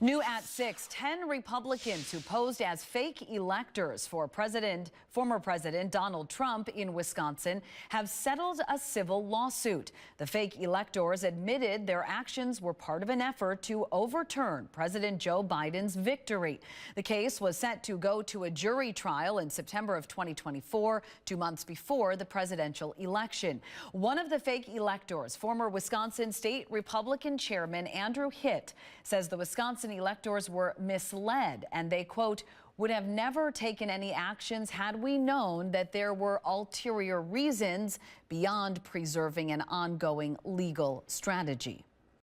New at 6, 10 Republicans who posed as fake electors for former President Donald Trump in Wisconsin have settled a civil lawsuit. The fake electors admitted their actions were part of an effort to overturn President Joe Biden's victory. The case was set to go to a jury trial in September of 2024, 2 months before the presidential election. One of the fake electors, former Wisconsin State Republican Chairman Andrew Hitt, says the Wisconsin electors were misled and they, quote, would have never taken any actions had we known that there were ulterior reasons beyond preserving an ongoing legal strategy.